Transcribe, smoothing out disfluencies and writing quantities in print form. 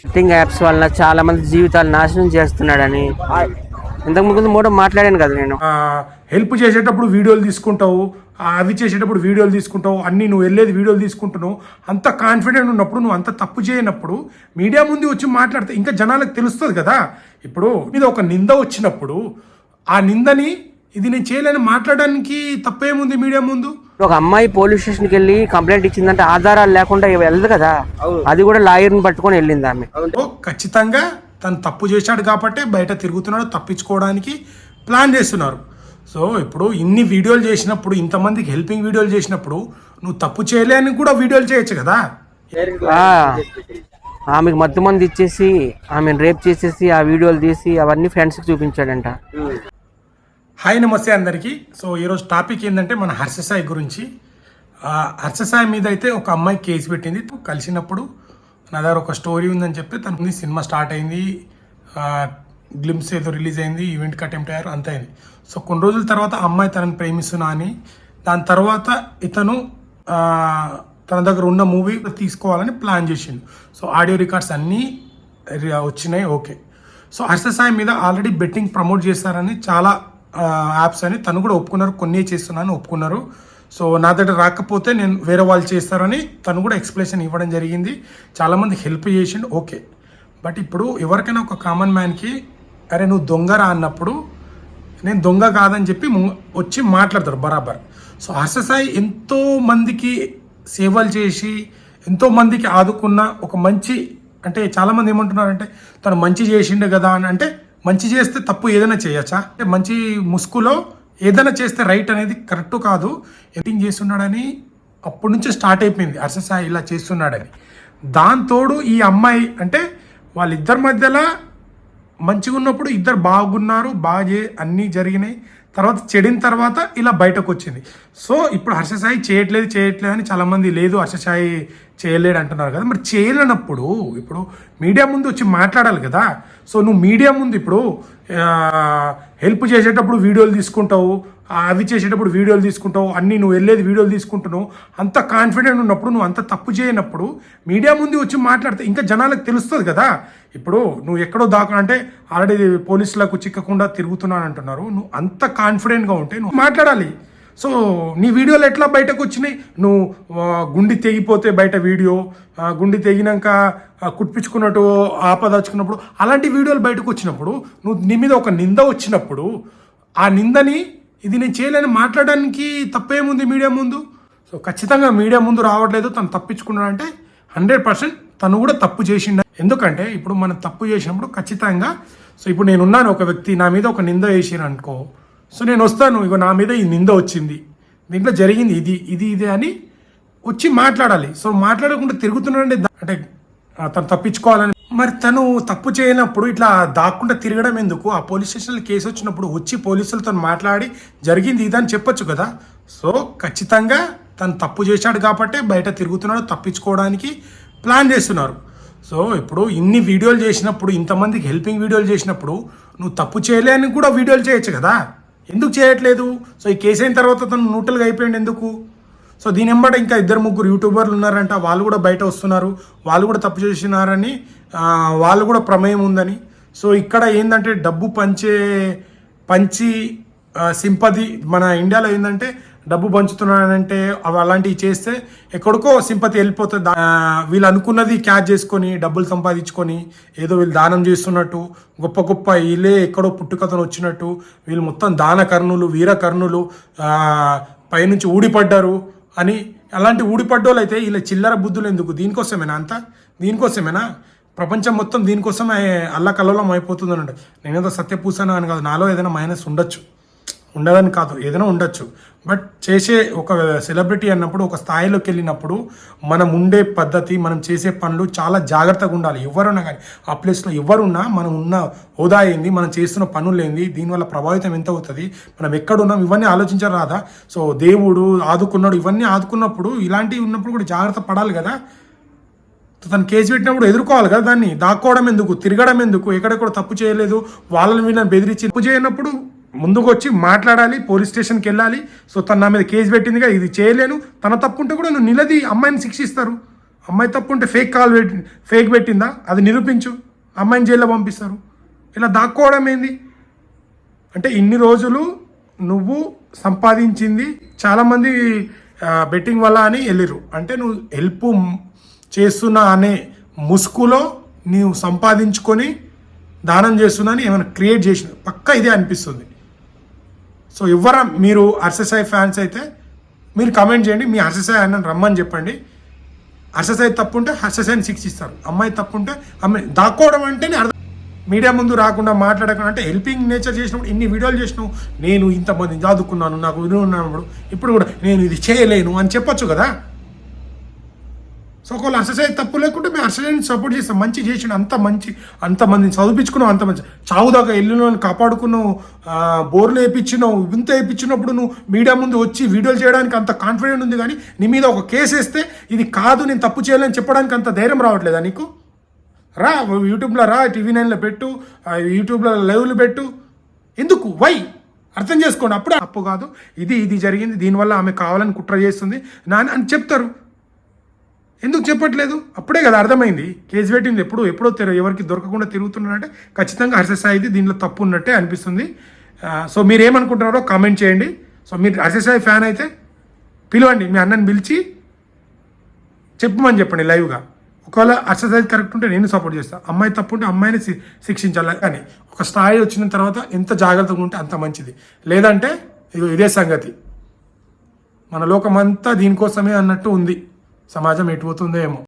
Betting apps వల్ల చాలా మంది జీవితాలు నాశనం చేస్తున్నాడని ఇంతకు ముందు కూడా మాట్లాడాను కదా నేను. హెల్ప్ చేసేటప్పుడు వీడియోలు తీసుకుంటావు, అవి చేసేటప్పుడు వీడియోలు తీసుకుంటావు, అన్నీ నువ్వు వెళ్ళేది వీడియోలు తీసుకుంటున్నావు. అంత కాన్ఫిడెంట్ ఉన్నప్పుడు, నువ్వు అంత తప్పు చేయనప్పుడు మీడియా ముందు వచ్చి మాట్లాడితే ఇంకా జనాలకు తెలుస్తుంది కదా. ఇప్పుడు మీద ఒక నింద వచ్చినప్పుడు ఆ నిందని ఇది నేను చేయలేని మాట్లాడడానికి తప్పేముంది మీడియా ముందు? ఒక అమ్మాయి పోలీస్ స్టేషన్కి వెళ్ళి కంప్లైంట్ ఇచ్చిందంటే ఆధారాలు లేకుండా వెళ్ళదు కదా, అది కూడా లాయర్ని పట్టుకొని వెళ్ళింది ఆమె. ఖచ్చితంగా తను తప్పు చేశాడు కాబట్టి బయట తిరుగుతున్నాడు, తప్పించుకోవడానికి ప్లాన్ చేస్తున్నారు. సో ఇప్పుడు ఇన్ని వీడియోలు చేసినప్పుడు, ఇంతమందికి హెల్పింగ్ వీడియోలు చేసినప్పుడు నువ్వు తప్పు చేయలేని కూడా వీడియోలు చేయొచ్చు కదా. ఆమెకు మత్తు మంది ఇచ్చేసి ఆమెను రేప్ చేసేసి ఆ వీడియోలు తీసి అవన్నీ ఫ్రెండ్స్కి చూపించాడంట. హాయ్ నమస్తే అందరికీ. సో ఈరోజు టాపిక్ ఏంటంటే మన హర్ష సాయి గురించి. హర్ష సాయి మీద అయితే ఒక అమ్మాయి కేసు పెట్టింది. కలిసినప్పుడు నా దగ్గర ఒక స్టోరీ ఉందని చెప్పి తన సినిమా స్టార్ట్ అయింది, గ్లిమ్స్ ఏదో రిలీజ్ అయింది, ఈవెంట్కి అటెంప్ట్ అయ్యారు, అంత అయింది. సో కొన్ని రోజుల తర్వాత అమ్మాయి తనని ప్రేమిస్తున్నా అని, దాని తర్వాత ఇతను తన దగ్గర ఉన్న మూవీ తీసుకోవాలని ప్లాన్ చేసిండు. సో ఆడియో రికార్డ్స్ అన్నీ వచ్చినాయి, ఓకే. సో హర్ష సాయి మీద ఆల్రెడీ బెట్టింగ్ ప్రమోట్ చేస్తారని చాలా యాప్స్ అని తను కూడా ఒప్పుకున్నారు, కొన్ని చేస్తున్నాను ఒప్పుకున్నారు. సో నా దగ్గర రాకపోతే నేను వేరే వాళ్ళు చేస్తారని తను కూడా ఎక్స్ప్లెనేషన్ ఇవ్వడం జరిగింది. చాలామంది హెల్ప్ చేసిండు, ఓకే. బట్ ఇప్పుడు ఎవరికైనా ఒక కామన్ మ్యాన్కి అరే నువ్వు దొంగరా అన్నప్పుడు నేను దొంగ కాదని చెప్పి వచ్చి మాట్లాడతారు బరాబర్. సో హర్ష సాయి ఎంతో మందికి సేవలు చేసి ఎంతో మందికి ఆదుకున్న ఒక మంచి, అంటే చాలామంది ఏమంటున్నారంటే తను మంచి చేసిండు కదా అని. అంటే మంచి చేస్తే తప్పు ఏదైనా చేయొచ్చా? అంటే మంచి ముసుగులో ఏదైనా చేస్తే రైట్ అనేది కరెక్ట్ కాదు. ఎడిటింగ్ చేస్తున్నాడని అప్పటి నుంచే స్టార్ట్ అయిపోయింది హర్ష సాయి ఇలా చేస్తున్నాడని. దాంతోడు ఈ అమ్మాయి అంటే వాళ్ళిద్దరి మధ్యలో మంచిగా ఉన్నప్పుడు ఇద్దరు బాగున్నారు, అన్నీ జరిగినాయి. తర్వాత చెడిన తర్వాత ఇలా బయటకు వచ్చింది. సో ఇప్పుడు హర్ష సాయి చేయట్లేదు అని చాలామంది లేదు హర్ష సాయి చేయలేడు అంటున్నారు కదా. మరి చేయలేనప్పుడు ఇప్పుడు మీడియా ముందు వచ్చి మాట్లాడాలి కదా. సో నువ్వు మీడియా ముందు ఇప్పుడు హెల్ప్ చేసేటప్పుడు వీడియోలు తీసుకుంటావు, అవి చేసేటప్పుడు వీడియోలు తీసుకుంటావు, అన్నీ నువ్వు వెళ్ళేది వీడియోలు తీసుకుంటున్నావు. అంత కాన్ఫిడెంట్ ఉన్నప్పుడు, నువ్వు అంత తప్పు చేయనప్పుడు మీడియా ముందు వచ్చి మాట్లాడితే ఇంకా జనాలకు తెలుస్తుంది కదా. ఇప్పుడు నువ్వు ఎక్కడో దాకా అంటే ఆల్రెడీ పోలీసులకు చిక్కకుండా తిరుగుతున్నాను అంటున్నారు. నువ్వు అంత కాన్ఫిడెంట్గా ఉంటే నువ్వు మాట్లాడాలి. సో నీ వీడియోలు ఎట్లా బయటకు వచ్చినాయి? నువ్వు గుండి తెగిపోతే బయట వీడియో, గుండి తెగినాక కుట్పించుకున్నట్టు ఆపదాచుకున్నప్పుడు అలాంటి వీడియోలు బయటకు వచ్చినప్పుడు, నువ్వు నీ మీద ఒక నింద వచ్చినప్పుడు ఆ నిందని ఇది నేను చేయలేని మాట్లాడడానికి తప్పేముంది మీడియా ముందు? సో ఖచ్చితంగా మీడియా ముందు రావట్లేదు, తను తప్పించుకున్నాడంటే 100% తను కూడా తప్పు చేసిండ. ఎందుకంటే ఇప్పుడు మనం తప్పు చేసినప్పుడు ఖచ్చితంగా, సో ఇప్పుడు నేనున్నాను, ఒక వ్యక్తి నా మీద ఒక నింద వేసారు అనుకో, సో నేను వస్తాను, ఇగో నా మీద ఈ నింద వచ్చింది, దీంట్లో జరిగింది ఇది అని వచ్చి మాట్లాడాలి. సో మాట్లాడకుండా తిరుగుతున్నాడంటే అంటే తను తప్పించుకోవాలని. మరి తను తప్పు చేయనప్పుడు ఇట్లా దాక్కుండా తిరగడం ఎందుకు? ఆ పోలీస్ స్టేషన్లో కేసు వచ్చినప్పుడు వచ్చి పోలీసులతో మాట్లాడి జరిగింది ఇదని చెప్పొచ్చు కదా. సో ఖచ్చితంగా తను తప్పు చేశాడు కాబట్టి బయట తిరుగుతున్నాడు, తప్పించుకోవడానికి ప్లాన్ చేస్తున్నారు. సో ఇప్పుడు ఇన్ని వీడియోలు చేసినప్పుడు, ఇంతమందికి హెల్పింగ్ వీడియోలు చేసినప్పుడు నువ్వు తప్పు చేయలేని కూడా వీడియోలు చేయొచ్చు కదా. ఎందుకు చేయట్లేదు? సో ఈ కేసు అయిన తర్వాత తను న్యూట్రల్గా అయిపోయింది ఎందుకు? సో దీని వెంబడి ఇంకా 2-3 యూట్యూబర్లు ఉన్నారంట, వాళ్ళు కూడా బయట వస్తున్నారు, వాళ్ళు కూడా తప్పు చేసినారని, వాళ్ళు కూడా ప్రమేయం ఉందని. సో ఇక్కడ ఏంటంటే డబ్బు పంచి సింపతి, మన ఇండియాలో ఏంటంటే డబ్బు పంచుతున్నానంటే అవి అలాంటివి చేస్తే ఎక్కడికో సింపతి వెళ్ళిపోతుంది. వీళ్ళు అనుకున్నది క్యాచ్ చేసుకొని డబ్బులు సంపాదించుకొని ఏదో వీళ్ళు దానం చేస్తున్నట్టు, గొప్ప వీళ్ళే ఎక్కడో పుట్టుకథను వచ్చినట్టు, వీళ్ళు మొత్తం దాన కర్ణులు, వీర కర్ణులు, పైనుంచి ఊడిపడ్డారు అని. అలాంటి ఊడిపడ్డోళ్ళు అయితే ఇలా చిల్లర బుద్ధులు ఎందుకు? దీనికోసమేనా అంతా? దీనికోసమేనా? ప్రపంచం మొత్తం దీనికోసమే అల్లకల్లోలం అయిపోతుంది అన్నట్టు. నేనేదో సత్యపూసన అని కాదు, నాలో ఏదైనా మైనస్ ఉండదని కాదు, ఏదైనా ఉండొచ్చు. బట్ చేసే ఒక సెలబ్రిటీ అన్నప్పుడు, ఒక స్థాయిలోకి వెళ్ళినప్పుడు మనం ఉండే పద్ధతి, మనం చేసే పనులు చాలా జాగ్రత్తగా ఉండాలి. ఎవరున్నా కానీ ఆ ప్లేస్లో ఎవరున్నా మనం ఉన్న హోదా ఏంది, మనం చేస్తున్న పనులు ఏంది, దీనివల్ల ప్రభావితం ఎంత అవుతుంది, మనం ఎక్కడున్నాం, ఇవన్నీ ఆలోచించరాదా? సో దేవుడు ఆదుకున్నాడు, ఇవన్నీ ఆదుకున్నప్పుడు ఇలాంటివి ఉన్నప్పుడు కూడా జాగ్రత్త పడాలి కదా. తను కేసు పెట్టినప్పుడు ఎదుర్కోవాలి కదా. దాన్ని దాక్కోవడం ఎందుకు, తిరగడం ఎందుకు? ఎక్కడెక్కడ తప్పు చేయలేదు వాళ్ళని వీళ్ళని బెదిరించి తప్పు చేయనప్పుడు ముందుకు వచ్చి మాట్లాడాలి, పోలీస్ స్టేషన్కి వెళ్ళాలి. సో తను నా మీద కేసు పెట్టిందిగా, ఇది చేయలేను, తన తప్పు ఉంటే కూడా నువ్వు నిలది అమ్మాయిని శిక్షిస్తారు. అమ్మాయి తప్పు ఉంటే ఫేక్ పెట్టిందా అది నిరూపించు, అమ్మాయిని జైల్లో పంపిస్తారు. ఇలా దాక్కోవడం ఏంది అంటే ఇన్ని రోజులు నువ్వు సంపాదించింది చాలామంది బెట్టింగ్ వల్ల అని వెళ్ళిరు. అంటే నువ్వు హెల్ప్ చేస్తున్నా అనే ముసుగులో నీవు సంపాదించుకొని దానం చేస్తున్నా అని ఏమైనా క్రియేట్ చేసిన పక్కా ఇదే అనిపిస్తుంది. సో మీరు హర్ష సాయి ఫ్యాన్స్ అయితే మీరు కమెంట్ చేయండి, మీ హర్ష సాయి అన్న రమ్మని చెప్పండి. హర్ష సాయి తప్పు ఉంటే హర్ష సాయిని శిక్షిస్తారు, అమ్మాయి తప్పు ఉంటే అమ్మాయి దాక్కోవడం అంటేనే అర్థం. మీడియా ముందు రాకుండా మాట్లాడకుండా అంటే హెల్పింగ్ నేచర్ చేసినప్పుడు ఇన్ని వీడియోలు చేసినావు, నేను ఇంతమందిని చదువుకున్నాను, నాకు ఇది ఉన్నప్పుడు ఇప్పుడు కూడా నేను ఇది చేయలేను అని చెప్పొచ్చు కదా. సో ఒకవేళ హర్షసాయి తప్పు లేకుంటే మేము హర్షసాయిని సపోర్ట్ చేస్తాం. మంచి చేసిన అంతమందిని చదివించుకున్నావు, అంత మంచి చావుదాకా ఇల్లు కాపాడుకున్నావు, బోర్లు వేయించినావు, ఇంత వేయించినప్పుడు నువ్వు మీడియా ముందు వచ్చి వీడియోలు చేయడానికి అంత కాన్ఫిడెంట్ ఉంది. కానీ నీ మీద ఒక కేసు వేస్తే ఇది కాదు నేను తప్పు చేయలేని చెప్పడానికి అంత ధైర్యం రావట్లేదా నీకు? రా యూట్యూబ్లో రా, TV9లో పెట్టు, యూట్యూబ్లో లైవ్లు పెట్టు. ఎందుకు? వై? అర్థం చేసుకోండి. అప్పుడే తప్పు కాదు, ఇది జరిగింది, దీనివల్ల ఆమె కావాలని కుట్ర చేస్తుంది అని చెప్తారు. ఎందుకు చెప్పట్లేదు? అప్పుడే కదా అర్థమైంది. కేసు పెట్టింది ఎప్పుడో ఎవరికి దొరకకుండా తిరుగుతున్నారంటే ఖచ్చితంగా హర్ష సాయిది దీనిలో తప్పు ఉన్నట్టే అనిపిస్తుంది. సో మీరు ఏమనుకుంటున్నారో కామెంట్ చేయండి. సో మీరు హర్ష సాయి ఫ్యాన్ అయితే పిలవండి, మీ అన్నని పిలిచి చెప్పమని చెప్పండి లైవ్గా. ఒకవేళ హర్ష సాయి కరెక్ట్ ఉంటే నేను సపోర్ట్ చేస్తాను, అమ్మాయి తప్పు ఉంటే అమ్మాయిని శిక్షించాలి. కానీ ఒక స్థాయి వచ్చిన తర్వాత ఎంత జాగ్రత్తగా ఉంటే అంత మంచిది. లేదంటే ఇదే సంగతి, మన లోకమంతా దీనికోసమే అన్నట్టు ఉంది. సమాజం ఎటు పోతుందో ఏమో.